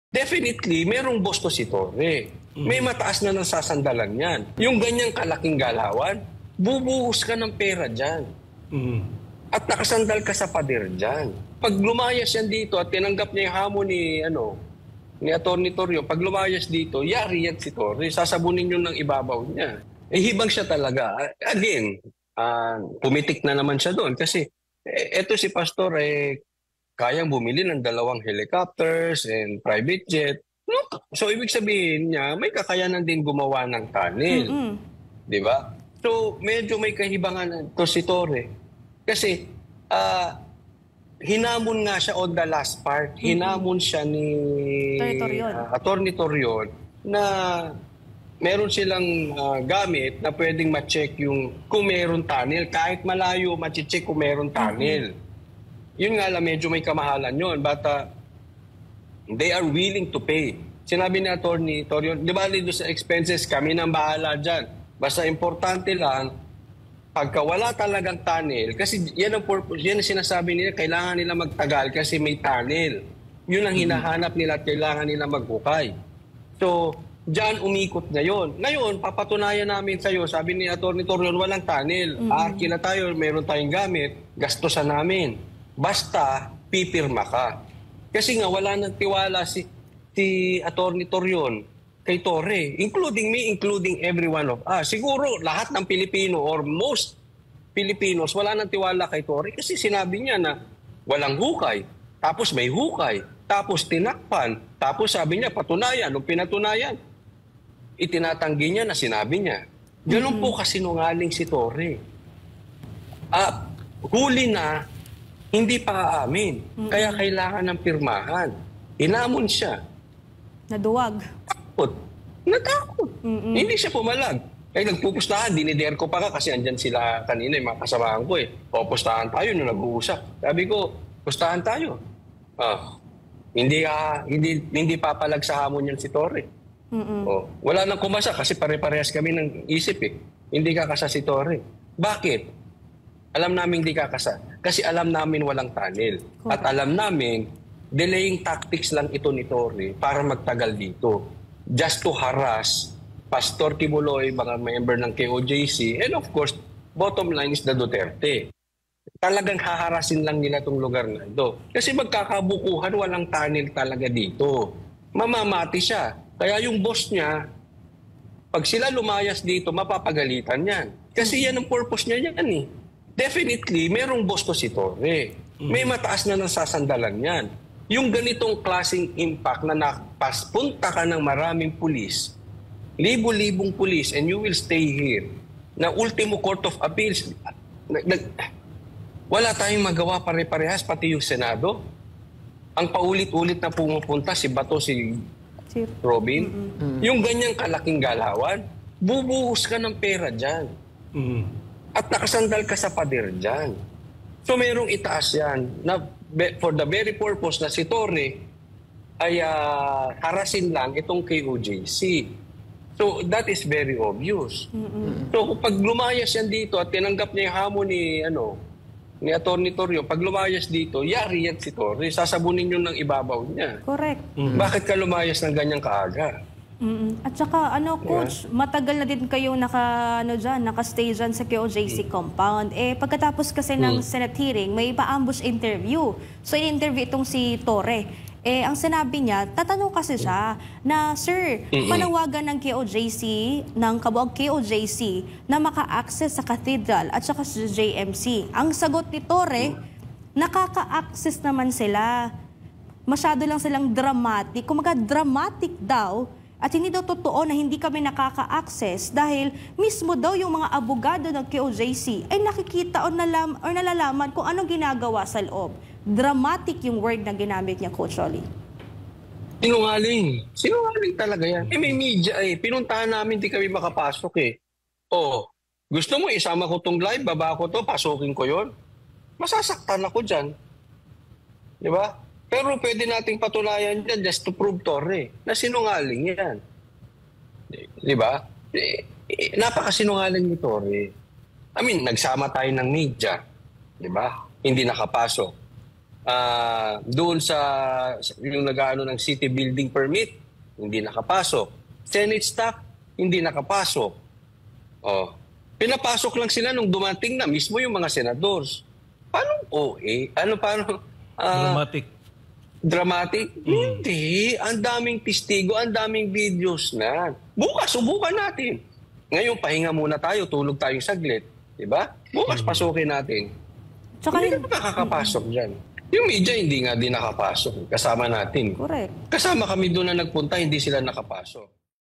Definitely, merong boss to si Torre. May mataas na nasasandalan yan. Yung ganyang kalaking galawan, bubuhos ka ng pera dyan. At nakasandal ka sa pader dyan. Pag lumayas yan dito at tinanggap niya yung hamon ni Atty. Torre, pag lumayas dito, yari yan si Torre. Sasabunin yun ng ibabaw niya. Hibang siya talaga. Again, pumitik na naman siya doon. Kasi eto si Pastor, kayang bumili ng 2 helicopters and private jet. No? So, ibig sabihin niya, may kakayanan din gumawa ng tunnel. Di ba? So, medyo may kahibangan to si Torre. Kasi, hinamon nga siya on the last part. Hinamon siya ni Atty. Torreon na meron silang gamit na pwedeng ma-check yung kung meron tunnel. Kahit malayo, ma-check kung meron tunnel. Yun nga lang, medyo may kamahalan yun. But they are willing to pay. Sinabi ni Atty. Torreon, di ba doon sa expenses, kami nang bahala dyan. Basta importante lang, pagka wala talagang tunnel, kasi yan ang purpose, yan ang sinasabi nila, kailangan nila magtagal kasi may tunnel. Yun ang hinahanap nila at kailangan nila maghukay. So, dyan umikot na yun. Ngayon, papatunayan namin sa'yo, sabi ni Atty. Torreon, walang tunnel. Arkila tayo, meron tayong gamit, gastusan namin. Basta, pipirma ka. Kasi nga, wala nang tiwala si Atty. Torreon kay Torre, including me, including every one of us. Siguro, lahat ng Pilipino or most Filipinos, wala nang tiwala kay Torre kasi sinabi niya na walang hukay, tapos may hukay, tapos tinakpan, tapos sabi niya, patunayan. Nung pinatunayan, itinatanggi niya na sinabi niya. Ganun po kasinungaling si Torre. Huli na, hindi pa aamin. Kaya kailangan ng pirmahan. Hinamon siya. Naduwag. Natakot. Hindi siya pumalag. Kaya nagpupustahan, dinider ko pa kasi andyan sila kanina, yung mga kasamahan ko O, pustahan tayo nung nag-uusap. Sabi ko, pustahan tayo. Hindi papalag sa hamon yan si Torre. Wala nang kumasa kasi pare-parehas kami ng isip Hindi kakasa si Torre. Bakit? Alam namin hindi kakasa. Kasi alam namin walang tunnel. At alam namin, delaying tactics lang ito ni Torre para magtagal dito. Just to harass Pastor Kibuloy, mga member ng KOJC, and of course, bottom line is the Duterte. Talagang haharasin lang nila itong lugar na ito. Kasi magkakabukuhan, walang tunnel talaga dito. Mamamati siya. Kaya yung boss niya, pag sila lumayas dito, mapapagalitan yan. Kasi yan ang purpose niya yan Definitely, merong boss to si Torre. May mataas na nasasandalan yan. Yung ganitong klaseng impact na napaspunta ka ng maraming pulis, libo-libong pulis, and you will stay here, na ultimo court of appeals, wala tayong magawa pare-parehas, pati yung Senado. Ang paulit-ulit na pumupunta, si Bato, si Robin, yung ganyang kalaking galawan, bubuhos ka ng pera dyan. At nakasandal ka sa pader dyan. So merong itaas yan na for the very purpose na si Torre ay harasin lang itong KOJC. So that is very obvious. So pag lumayas yan dito at tinanggap niya yung hamon ni Atty. Torre, pag lumayas dito, yari yan si Torre. Sasabunin yun ng ibabaw niya. Correct. Bakit ka lumayas ng ganyang kaaga? At saka, Coach, matagal na din kayong naka-stay dyan sa KOJC compound. Pagkatapos kasi ng Senate hearing, may pa-ambush interview. So, in-interview itong si Torre. Ang sinabi niya, tatanong kasi siya na, Sir, panawagan ng KOJC, ng kabuang KOJC, na maka-access sa cathedral at saka sa JMC. Ang sagot ni Torre, nakaka-access naman sila. Masyado lang silang dramatic. Kumaga dramatic daw, at hindi daw totoo na hindi kami nakaka-access dahil mismo daw yung mga abogado ng KOJC ay nakikita o nalalaman kung anong ginagawa sa loob. Dramatic yung word na ginamit niya, Coach Rolly. Sinungaling. Sinungaling talaga yan. May media Pinuntahan namin, di kami makapasok gusto mo isama ko tong live, baba ko to, pasukin ko yon. Masasaktan ako dyan. Di ba? Pero pwede nating patunayan dyan just to prove Torre na sinungaling yan. Di ba? Napakasinungaling ni Torre. I mean, nagsama tayo ng media. Di ba? Hindi nakapasok. doon sa yung nag-aano ng city building permit, hindi nakapasok. Senate staff, hindi nakapasok. Oh. Pinapasok lang sila nung dumating na mismo yung mga senadors. Paano OA? Paano? Dramatic. Dramatic? Hindi. Ang daming testigo, ang daming videos na. Bukas, subukan natin. Ngayon, pahinga muna tayo, tulog tayong saglit. Diba? Bukas, pasukin natin. Tsaka Hindi ka nakakapasok dyan. Yung media, hindi nga din nakapasok. Kasama natin. Correct. Kasama kami doon na nagpunta, hindi sila nakapasok.